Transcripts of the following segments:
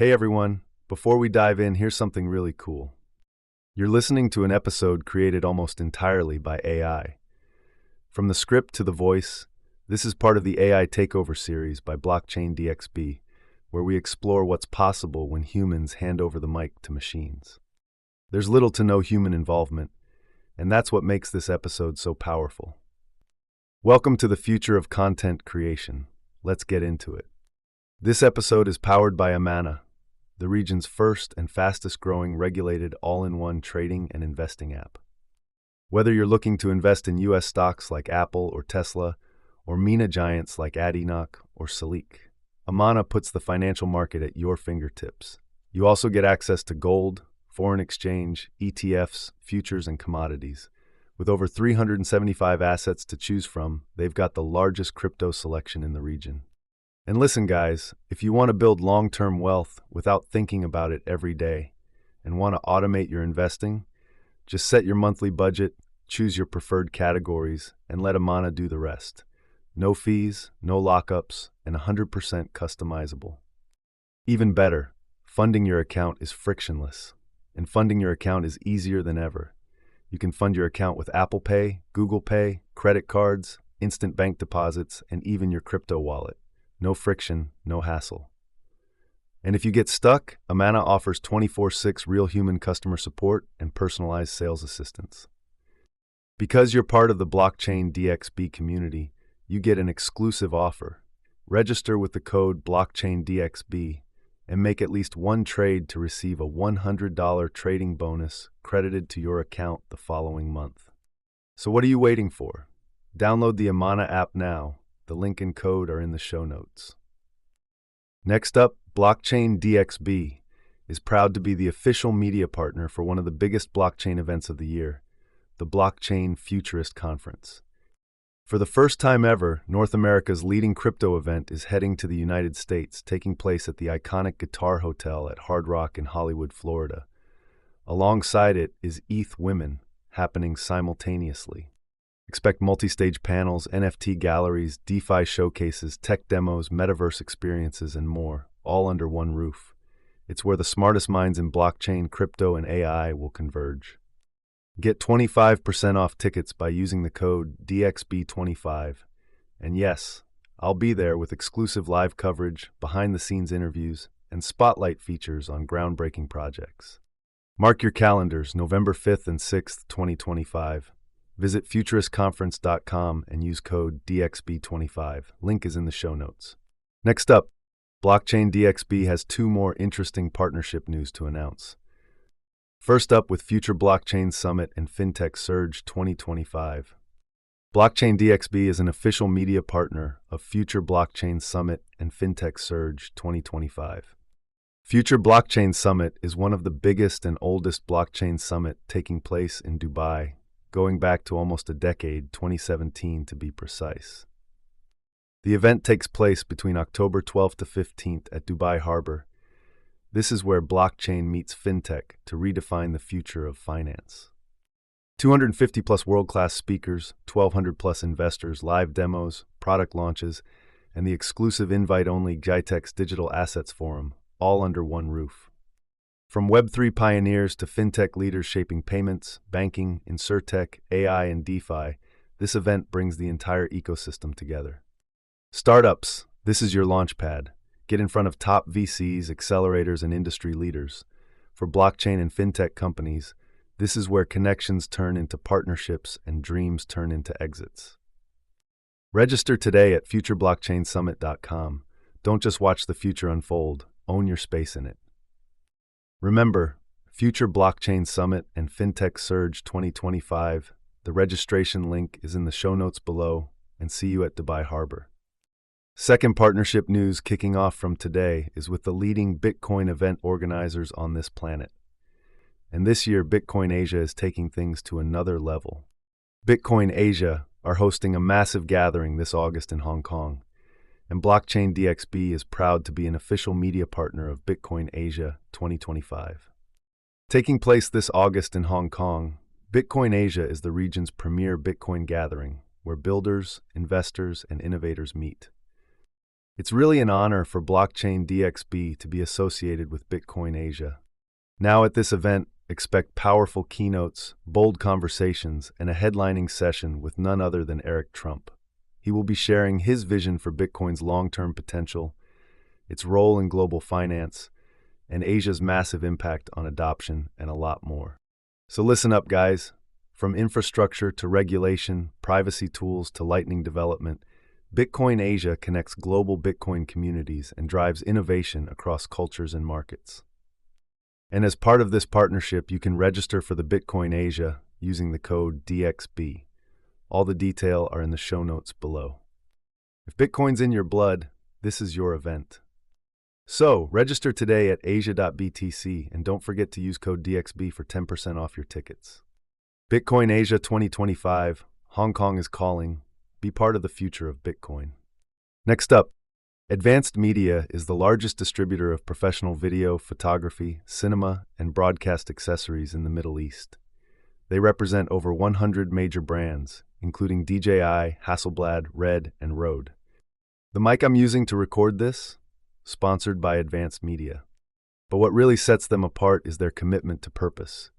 Hey everyone, before we dive in, here's something really cool. You're listening to an episode created almost entirely by AI. From the script to the voice, this is part of the AI Takeover series by Blockchain DXB, where we explore what's possible when humans hand over the mic to machines. There's little to no human involvement, and that's what makes this episode so powerful. Welcome to the future of content creation. Let's get into it. This episode is powered by Amana, the region's first and fastest-growing regulated all-in-one trading and investing app. Whether you're looking to invest in U.S. stocks like Apple or Tesla, or MENA giants like Adinoc or Salik, Amana puts the financial market at your fingertips. You also get access to gold, foreign exchange, ETFs, futures, and commodities. With over 375 assets to choose from, they've got the largest crypto selection in the region. And listen, guys, if you want to build long-term wealth without thinking about it every day and want to automate your investing, just set your monthly budget, choose your preferred categories, and let Amana do the rest. No fees, no lockups, and 100% customizable. Even better, funding your account is frictionless, and funding your account is easier than ever. You can fund your account with Apple Pay, Google Pay, credit cards, instant bank deposits, and even your crypto wallet. No friction, no hassle. And if you get stuck, Amana offers 24/6 real human customer support and personalized sales assistance. Because you're part of the Blockchain DXB community, you get an exclusive offer. Register with the code BlockchainDXB and make at least one trade to receive a $100 trading bonus credited to your account the following month. So what are you waiting for? Download the Amana app now. The link and code are in the show notes. Next up, Blockchain DXB is proud to be the official media partner for one of the biggest blockchain events of the year, the Blockchain Futurist Conference. For the first time ever, North America's leading crypto event is heading to the United States, taking place at the iconic Guitar Hotel at Hard Rock in Hollywood, Florida. Alongside it is ETH Women, happening simultaneously. Expect multi-stage panels, NFT galleries, DeFi showcases, tech demos, metaverse experiences, and more, all under one roof. It's where the smartest minds in blockchain, crypto, and AI will converge. Get 25% off tickets by using the code DXB25. And yes, I'll be there with exclusive live coverage, behind-the-scenes interviews, and spotlight features on groundbreaking projects. Mark your calendars, November 5th and 6th, 2025. Visit futuristconference.com and use code DXB25. Link is in the show notes. Next up, Blockchain DXB has two more interesting partnership news to announce. First up with Future Blockchain Summit and Fintech Surge 2025. Blockchain DXB is an official media partner of Future Blockchain Summit and Fintech Surge 2025. Future Blockchain Summit is one of the biggest and oldest blockchain summit taking place in Dubai, going back to almost a decade, 2017 to be precise. The event takes place between October 12th to 15th at Dubai Harbour. This is where blockchain meets fintech to redefine the future of finance. 250 plus world-class speakers, 1,200 plus investors, live demos, product launches, and the exclusive invite-only GITEX Digital Assets Forum, all under one roof. From Web3 pioneers to fintech leaders shaping payments, banking, insurtech, AI, and DeFi, this event brings the entire ecosystem together. Startups, this is your launchpad. Get in front of top VCs, accelerators, and industry leaders. For blockchain and fintech companies, this is where connections turn into partnerships and dreams turn into exits. Register today at futureblockchainsummit.com. Don't just watch the future unfold, own your space in it. Remember, Future Blockchain Summit and Fintech Surge 2025. The registration link is in the show notes below, and see you at Dubai Harbour. Second partnership news kicking off from today is with the leading Bitcoin event organizers on this planet. And this year, Bitcoin Asia is taking things to another level. Bitcoin Asia are hosting a massive gathering this August in Hong Kong, and Blockchain DXB is proud to be an official media partner of Bitcoin Asia 2025. Taking place this August in Hong Kong, Bitcoin Asia is the region's premier Bitcoin gathering, where builders, investors, and innovators meet. It's really an honor for Blockchain DXB to be associated with Bitcoin Asia. Now at this event, expect powerful keynotes, bold conversations, and a headlining session with none other than Eric Trump. He will be sharing his vision for Bitcoin's long-term potential, its role in global finance, and Asia's massive impact on adoption, and a lot more. So listen up, guys. From infrastructure to regulation, privacy tools to lightning development, Bitcoin Asia connects global Bitcoin communities and drives innovation across cultures and markets. And as part of this partnership, you can register for the Bitcoin Asia using the code DXB. All the detail are in the show notes below. If Bitcoin's in your blood, this is your event. So, register today at asia.btc and don't forget to use code DXB for 10% off your tickets. Bitcoin Asia 2025, Hong Kong is calling. Be part of the future of Bitcoin. Next up, Advanced Media is the largest distributor of professional video, photography, cinema, and broadcast accessories in the Middle East. They represent over 100 major brands, including DJI, Hasselblad, Red, and Rode. The mic I'm using to record this? Sponsored by Advanced Media. But what really sets them apart is their commitment to purpose.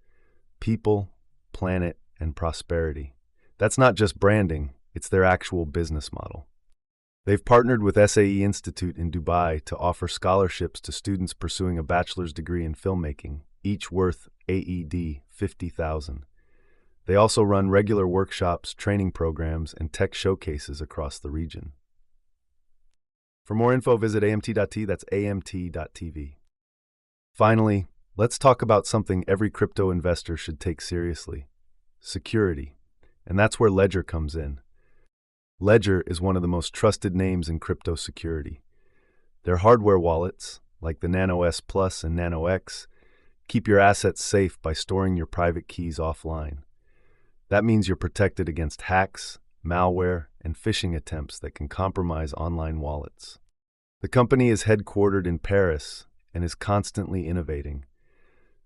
People, planet, and prosperity. That's not just branding, it's their actual business model. They've partnered with SAE Institute in Dubai to offer scholarships to students pursuing a bachelor's degree in filmmaking, each worth AED 50,000. They also run regular workshops, training programs, and tech showcases across the region. For more info, visit amt.t, that's amt.tv. Finally, let's talk about something every crypto investor should take seriously: security. And that's where Ledger comes in. Ledger is one of the most trusted names in crypto security. Their hardware wallets, like the Nano S Plus and Nano X, keep your assets safe by storing your private keys offline. That means you're protected against hacks, malware, and phishing attempts that can compromise online wallets. The company is headquartered in Paris and is constantly innovating.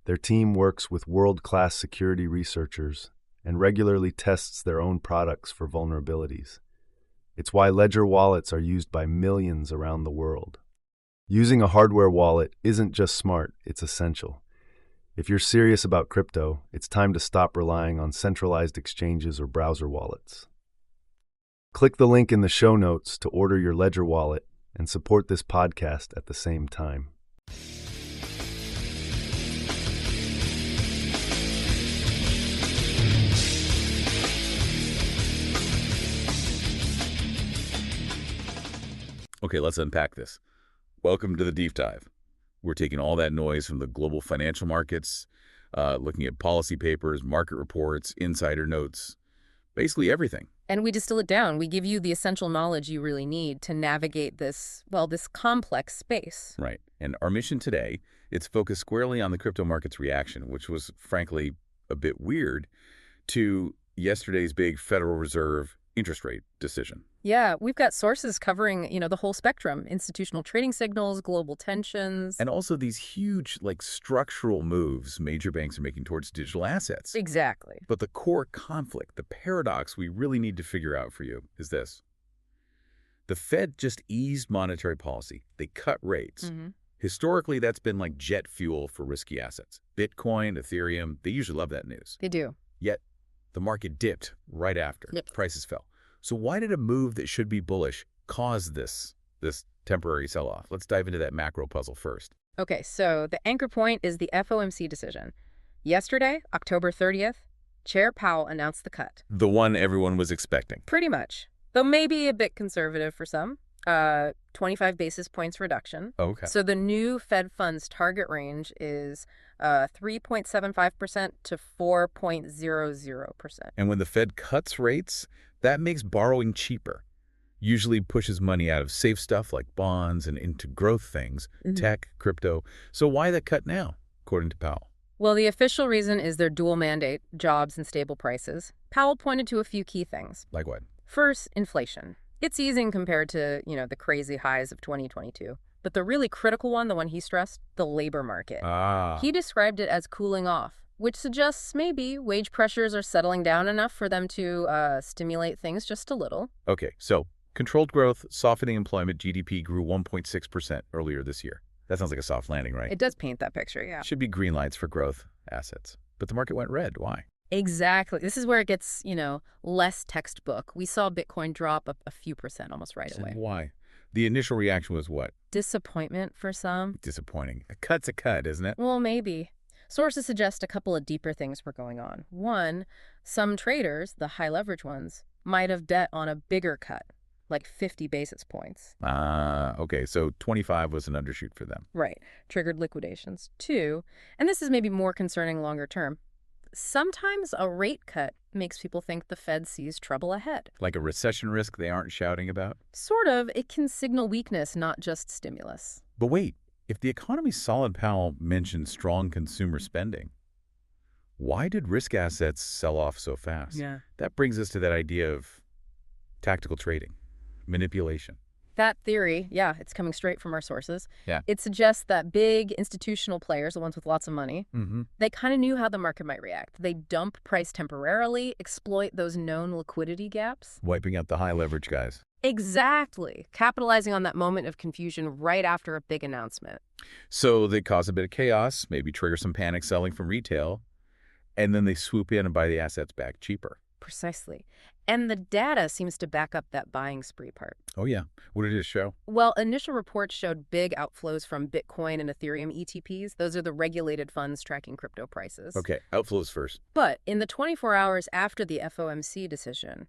Their team works with world-class security researchers and regularly tests their own products for vulnerabilities. It's why Ledger wallets are used by millions around the world. Using a hardware wallet isn't just smart, it's essential. If you're serious about crypto, it's time to stop relying on centralized exchanges or browser wallets. Click the link in the show notes to order your Ledger wallet and support this podcast at the same time. Okay, let's unpack this. Welcome to the Deep Dive. We're taking all that noise from the global financial markets, looking at policy papers, market reports, insider notes, basically everything. And we distill it down. We give you the essential knowledge you really need to navigate this, well, this complex space. Right. And our mission today, it's focused squarely on the crypto market's reaction, which was, frankly, a bit weird to yesterday's big Federal Reserve interest rate decision. Yeah, we've got sources covering, the whole spectrum: institutional trading signals, global tensions. And also these huge, structural moves major banks are making towards digital assets. Exactly. But the core conflict, the paradox we really need to figure out for you is this. The Fed just eased monetary policy. They cut rates. Historically, that's been like jet fuel for risky assets. Bitcoin, Ethereum, they usually love that news. They do. Yet, the market dipped right after. Yep. Prices fell. So why did a move that should be bullish cause this temporary sell-off? Let's dive into that macro puzzle first. Okay, so the anchor point is the FOMC decision. Yesterday, October 30th, Chair Powell announced the cut. The one everyone was expecting. Pretty much, though maybe a bit conservative for some. 25 basis points reduction. Okay. So the new Fed funds target range is 3.75% to 4.00%. And when the Fed cuts rates, that makes borrowing cheaper. Usually pushes money out of safe stuff like bonds and into growth things, tech, crypto. So why the cut now, according to Powell? Well, the official reason is their dual mandate: jobs and stable prices. Powell pointed to a few key things. Like what? First, inflation. It's easing compared to, the crazy highs of 2022. But the really critical one, the one he stressed, the labor market. He described it as cooling off, which suggests maybe wage pressures are settling down enough for them to stimulate things just a little. Okay, so Controlled growth, softening employment, GDP grew 1.6% earlier this year. That sounds like a soft landing, right? It does paint that picture, yeah. Should be green lights for growth assets. But the market went red. Why? Exactly. This is where it gets, less textbook. We saw Bitcoin drop a few percent almost right away. Why? The initial reaction was what? Disappointment for some. Disappointing. A cut's a cut, isn't it? Well, maybe. Sources suggest a couple of deeper things were going on. One, some traders, the high leverage ones, might have bet on a bigger cut, like 50 basis points. Okay, so 25 was an undershoot for them. Right. Triggered liquidations. Two, and this is maybe more concerning longer term, sometimes a rate cut makes people think the Fed sees trouble ahead. Like a recession risk they aren't shouting about? Sort of. It can signal weakness, not just stimulus. But wait, if the economy's solid, Powell mentioned strong consumer spending. Why did risk assets sell off so fast? Yeah. That brings us to that idea of tactical trading, manipulation. That theory, yeah, it's coming straight from our sources. Yeah. It suggests that big institutional players, the ones with lots of money, they kind of knew how the market might react. They dump price temporarily, exploit those known liquidity gaps. Wiping out the high leverage guys. Exactly. Capitalizing on that moment of confusion right after a big announcement. So they cause a bit of chaos, maybe trigger some panic selling from retail, and then they swoop in and buy the assets back cheaper. Precisely. And the data seems to back up that buying spree part. Oh, yeah. What did it show? Well, initial reports showed big outflows from Bitcoin and Ethereum ETPs. Those are the regulated funds tracking crypto prices. Okay, outflows first. But in the 24 hours after the FOMC decision,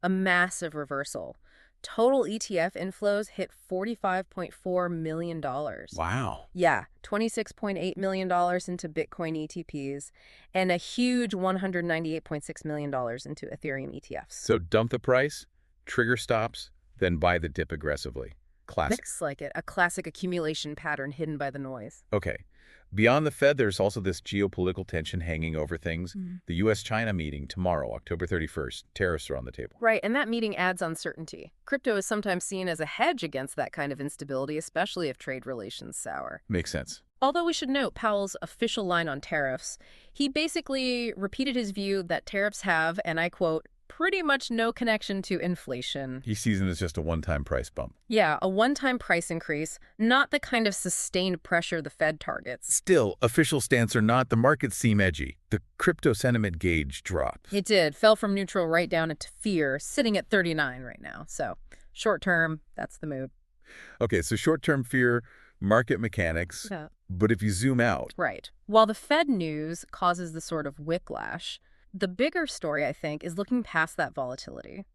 a massive reversal. Total ETF inflows hit $45.4 million. Wow. Yeah, $26.8 million into Bitcoin ETPs and a huge $198.6 million into Ethereum ETFs. So dump the price, trigger stops, then buy the dip aggressively. Classic. Looks like it, a classic accumulation pattern hidden by the noise. Okay. Beyond the Fed, there's also this geopolitical tension hanging over things. The U.S.-China meeting tomorrow, October 31st. Tariffs are on the table. Right, and that meeting adds uncertainty. Crypto is sometimes seen as a hedge against that kind of instability, especially if trade relations sour. Makes sense. Although we should note Powell's official line on tariffs, he basically repeated his view that tariffs have, and I quote, pretty much no connection to inflation. He sees it as just a one-time price bump. Yeah, a one-time price increase, not the kind of sustained pressure the Fed targets. Still, official stance or not, the markets seem edgy. The crypto sentiment gauge dropped. It did. Fell from neutral right down into fear, sitting at 39 right now. So, short term, that's the move. Okay, so short-term fear, market mechanics. Yeah. But if you zoom out. Right. While the Fed news causes the sort of whiplash, the bigger story, I think, is looking past that volatility.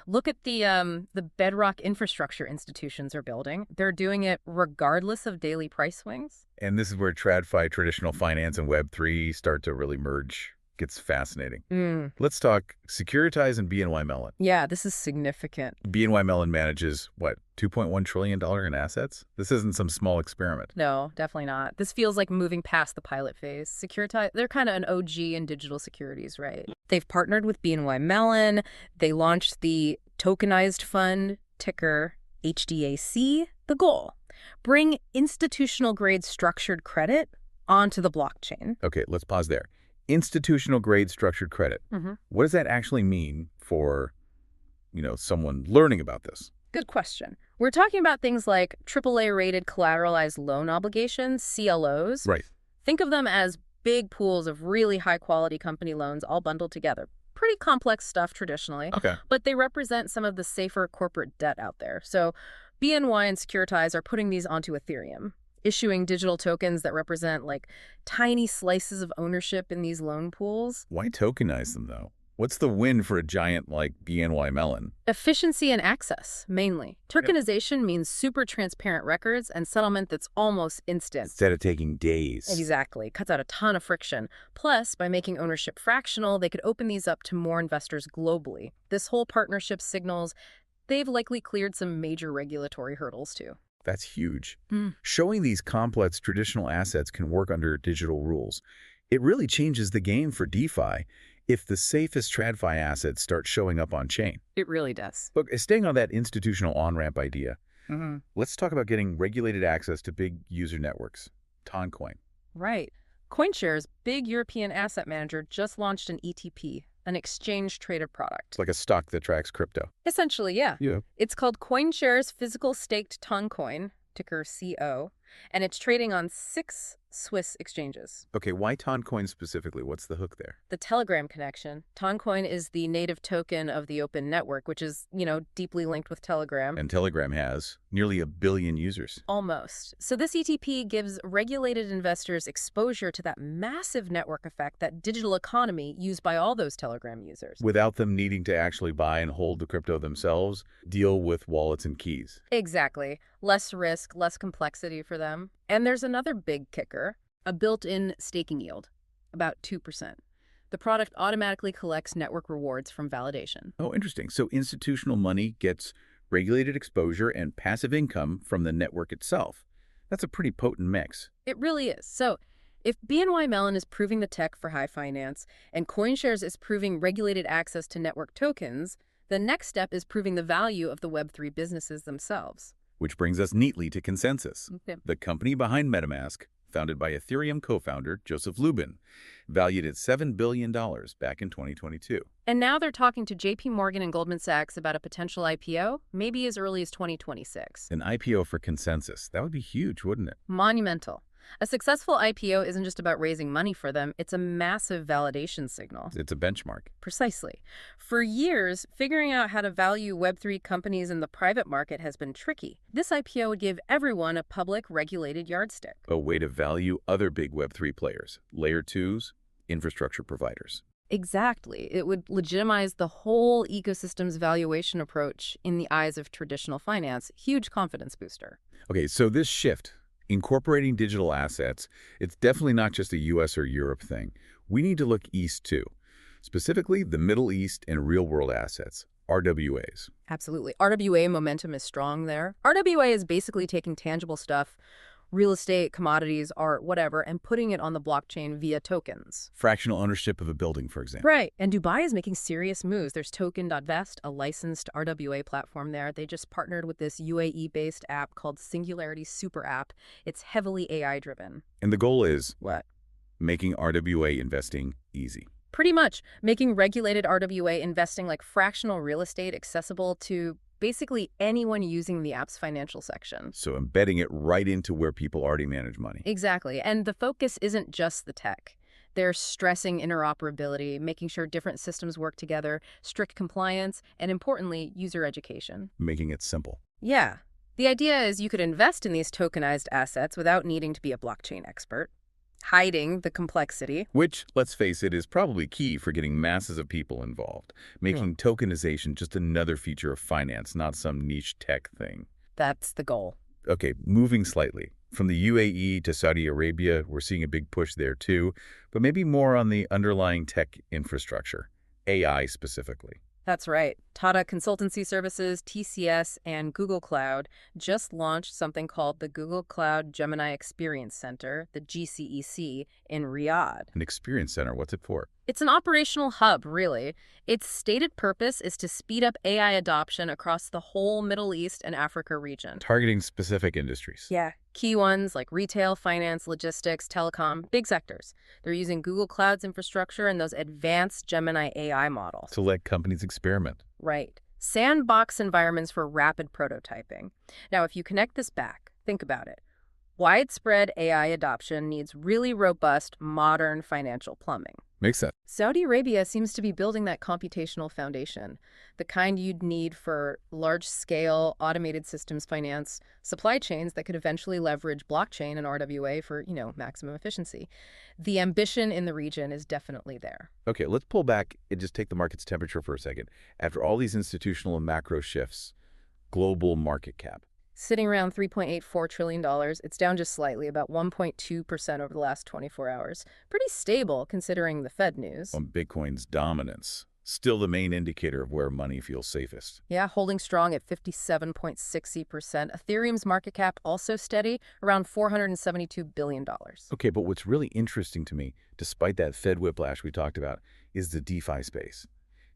Look at the bedrock infrastructure institutions are building. They're doing it regardless of daily price swings. And this is where TradFi, traditional finance, and Web3 start to really merge. Gets fascinating. Let's talk Securitize and BNY Mellon. Yeah, this is significant. BNY Mellon manages, what, $2.1 trillion in assets? This isn't some small experiment. No, definitely not. This feels like moving past the pilot phase. Securitize, they're kind of an OG in digital securities, right? They've partnered with BNY Mellon. They launched the tokenized fund, ticker HDAC. The goal, bring institutional-grade structured credit onto the blockchain. Okay, let's pause there. Institutional-grade structured credit. What does that actually mean for, someone learning about this? Good question. We're talking about things like AAA-rated collateralized loan obligations, CLOs. Right. Think of them as big pools of really high-quality company loans all bundled together. Pretty complex stuff traditionally. Okay. But they represent some of the safer corporate debt out there. So BNY and Securitize are putting these onto Ethereum, issuing digital tokens that represent like tiny slices of ownership in these loan pools. Why tokenize them, though? What's the win for a giant like BNY Mellon? Efficiency and access, mainly. Tokenization means super transparent records and settlement that's almost instant. Instead of taking days. Exactly. Cuts out a ton of friction. Plus, by making ownership fractional, they could open these up to more investors globally. This whole partnership signals they've likely cleared some major regulatory hurdles, too. That's huge. Showing these complex traditional assets can work under digital rules. It really changes the game for DeFi if the safest TradFi assets start showing up on chain. It really does. Look, staying on that institutional on-ramp idea, let's talk about getting regulated access to big user networks. Toncoin. Right. CoinShares, big European asset manager, just launched an ETP, an exchange-traded product. It's like a stock that tracks crypto. Essentially, yeah. Yeah. It's called CoinShares Physical Staked Toncoin, ticker CO, and it's trading on 6 Swiss exchanges. Okay, why Toncoin specifically? What's the hook there? The Telegram connection. Toncoin is the native token of the open network, which is, deeply linked with Telegram. And Telegram has nearly 1 billion users. Almost. So this ETP gives regulated investors exposure to that massive network effect, that digital economy used by all those Telegram users. Without them needing to actually buy and hold the crypto themselves, deal with wallets and keys. Exactly. Less risk, less complexity for them. And there's another big kicker, a built-in staking yield, about 2%. The product automatically collects network rewards from validation. Oh, interesting. So institutional money gets regulated exposure and passive income from the network itself. That's a pretty potent mix. It really is. So if BNY Mellon is proving the tech for high finance and CoinShares is proving regulated access to network tokens, the next step is proving the value of the Web3 businesses themselves. Which brings us neatly to Consensus, Okay. the company behind MetaMask, founded by Ethereum co-founder Joseph Lubin, valued at $7 billion back in 2022. And now they're talking to JP Morgan and Goldman Sachs about a potential IPO, maybe as early as 2026. An IPO for Consensus. That would be huge, wouldn't it? Monumental. A successful IPO isn't just about raising money for them, it's a massive validation signal. It's a benchmark. Precisely. For years, figuring out how to value Web3 companies in the private market has been tricky. This IPO would give everyone a public, regulated yardstick. A way to value other big Web3 players, Layer 2s, infrastructure providers. Exactly. It would legitimize the whole ecosystem's valuation approach in the eyes of traditional finance. Huge confidence booster. Okay, so this shift, incorporating digital assets, it's definitely not just a US or Europe thing. We need to look east too, specifically the Middle East and real-world assets, RWAs. Absolutely. RWA momentum is strong there. RWA is basically taking tangible stuff, real estate, commodities, art, whatever, and putting it on the blockchain via tokens. Fractional ownership of a building, for example. Right. And Dubai is making serious moves. There's Token.vest, a licensed RWA platform there. They just partnered with this UAE-based app called Singularity Super App. It's heavily AI-driven. And the goal is What? making RWA investing easy. Pretty much. Making regulated RWA investing like fractional real estate accessible to basically anyone using the app's financial section. So embedding it right into where people already manage money. Exactly. And the focus isn't just the tech. They're stressing interoperability, making sure different systems work together, strict compliance, and importantly, user education. Making it simple. Yeah. The idea is you could invest in these tokenized assets without needing to be a blockchain expert, hiding the complexity. Which, let's face it, is probably key for getting masses of people involved, making tokenization just another feature of finance, not some niche tech thing. That's the goal. Okay, moving slightly. From the UAE to Saudi Arabia, we're seeing a big push there too, but maybe more on the underlying tech infrastructure, AI specifically. That's right. Tata Consultancy Services, TCS, and Google Cloud just launched something called the Google Cloud Gemini Experience Center, the GCEC, in Riyadh. An experience center, what's it for? It's an operational hub, really. Its stated purpose is to speed up AI adoption across the whole Middle East and Africa region. Targeting specific industries. Yeah. Key ones like retail, finance, logistics, telecom, big sectors. They're using Google Cloud's infrastructure and those advanced Gemini AI models. To let companies experiment. Right. Sandbox environments for rapid prototyping. Now, if you connect this back, think about it. Widespread AI adoption needs really robust, modern financial plumbing. Makes sense. Saudi Arabia seems to be building that computational foundation, the kind you'd need for large-scale automated systems finance, supply chains that could eventually leverage blockchain and RWA for, maximum efficiency. The ambition in the region is definitely there. Okay, let's pull back and just take the market's temperature for a second. After all these institutional and macro shifts, global market cap. Sitting around $3.84 trillion, it's down just slightly, about 1.2% over the last 24 hours. Pretty stable considering the Fed news. On Bitcoin's dominance, still the main indicator of where money feels safest. Yeah, holding strong at 57.60%. Ethereum's market cap also steady, around $472 billion. Okay, but what's really interesting to me, despite that Fed whiplash we talked about, is the DeFi space.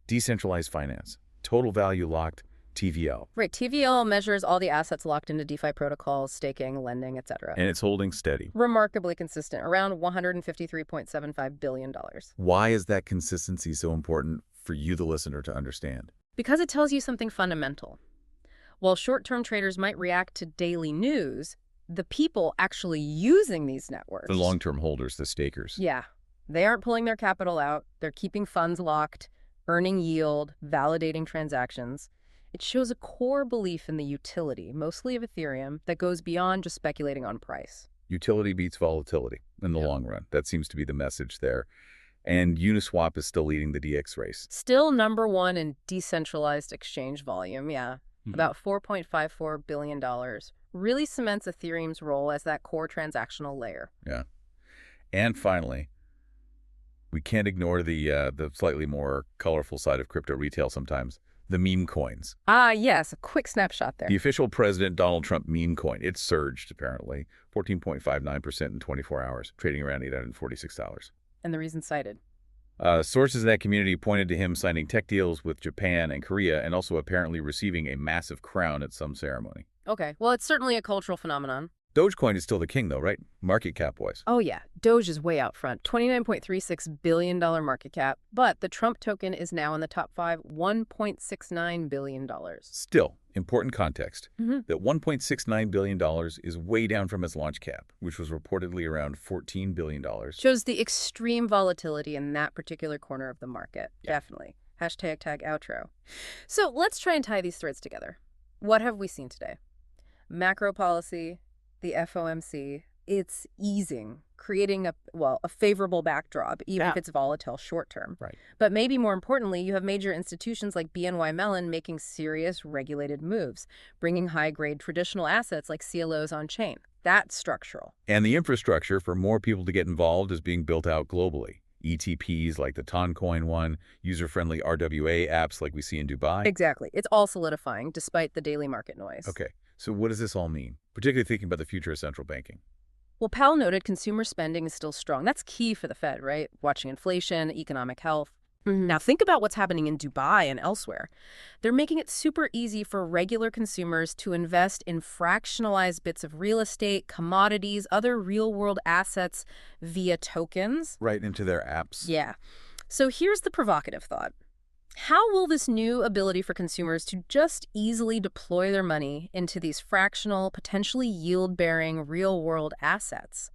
Decentralized finance, total value locked, TVL. Right. TVL measures all the assets locked into DeFi protocols, staking, lending, etc. And it's holding steady. Remarkably consistent, around $153.75 billion. Why is that consistency so important for you, the listener, to understand? Because it tells you something fundamental. While short-term traders might react to daily news, the people actually using these networks... The long-term holders, the stakers. Yeah. They aren't pulling their capital out. They're keeping funds locked, earning yield, validating transactions. It shows a core belief in the utility, mostly of Ethereum, that goes beyond just speculating on price. Utility beats volatility in the long run. That seems to be the message there. And Uniswap is still leading the DX race. Still number one in decentralized exchange volume, yeah. About $4.54 billion. Really cements Ethereum's role as that core transactional layer. Yeah. And finally, we can't ignore the slightly more colorful side of crypto retail sometimes. The meme coins. Ah, yes. A quick snapshot there. The official President Donald Trump meme coin. It surged, apparently, 14.59% in 24 hours, trading around $846. And the reason cited? Sources in that community pointed to him signing tech deals with Japan and Korea and also apparently receiving a massive crown at some ceremony. Okay. Well, it's certainly a cultural phenomenon. Dogecoin is still the king, though, right? Market cap-wise. Oh, yeah. Doge is way out front. $29.36 billion market cap. But the Trump token is now in the top 5, $1.69 billion. Still, important context, that $1.69 billion is way down from its launch cap, which was reportedly around $14 billion. Shows the extreme volatility in that particular corner of the market. Yeah. Definitely. Hashtag tag outro. So let's try and tie these threads together. What have we seen today? Macro policy, the FOMC, it's easing, creating a favorable backdrop, even if it's volatile short term. Right. But maybe more importantly, you have major institutions like BNY Mellon making serious regulated moves, bringing high-grade traditional assets like CLOs on chain. That's structural. And the infrastructure for more people to get involved is being built out globally. ETPs like the Toncoin one, user-friendly RWA apps like we see in Dubai. Exactly. It's all solidifying despite the daily market noise. Okay. So what does this all mean, particularly thinking about the future of central banking? Well, Powell noted consumer spending is still strong. That's key for the Fed, right? Watching inflation, economic health. Now, think about what's happening in Dubai and elsewhere. They're making it super easy for regular consumers to invest in fractionalized bits of real estate, commodities, other real-world assets via tokens. Right into their apps. Yeah. So here's the provocative thought. How will this new ability for consumers to just easily deploy their money into these fractional, potentially yield-bearing real-world assets?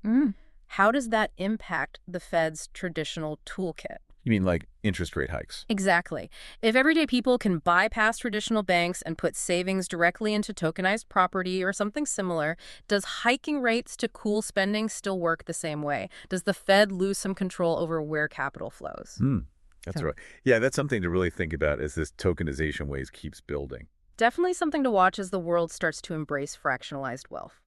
How does that impact the Fed's traditional toolkit? You mean like interest rate hikes? Exactly. If everyday people can bypass traditional banks and put savings directly into tokenized property or something similar, does hiking rates to cool spending still work the same way? Does the Fed lose some control over where capital flows? That's right. Yeah, that's something to really think about as this tokenization wave keeps building. Definitely something to watch as the world starts to embrace fractionalized wealth.